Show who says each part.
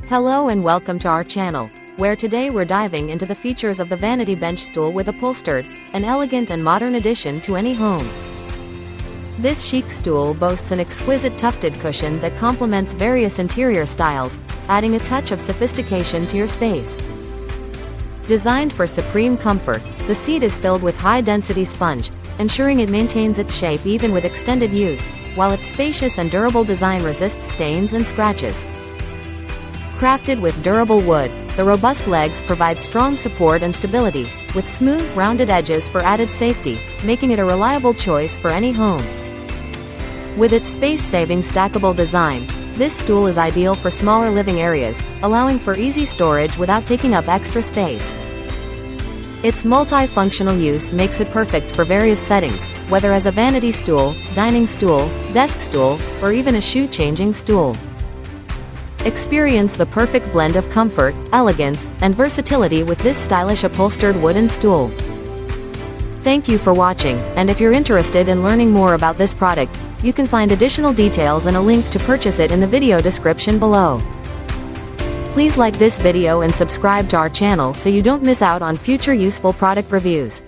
Speaker 1: Hello and welcome to our channel, where today we're diving into the features of the Vanity bench stool with upholstered, an elegant and modern addition to any home. This chic stool boasts an exquisite tufted cushion that complements various interior styles, adding a touch of sophistication to your space. Designed for supreme comfort, the seat is filled with high-density sponge, ensuring it maintains its shape even with extended use, while its spacious and durable design resists stains and scratches. Crafted with durable wood, the robust legs provide strong support and stability, with smooth, rounded edges for added safety, making it a reliable choice for any home. With its space-saving stackable design, this stool is ideal for smaller living areas, allowing for easy storage without taking up extra space. Its multi-functional use makes it perfect for various settings, whether as a vanity stool, dining stool, desk stool, or even a shoe-changing stool. Experience the perfect blend of comfort, elegance, and versatility with this stylish upholstered wooden stool. Thank you for watching, and if you're interested in learning more about this product, you can find additional details and a link to purchase it in the video description below. Please like this video and subscribe to our channel so you don't miss out on future useful product reviews.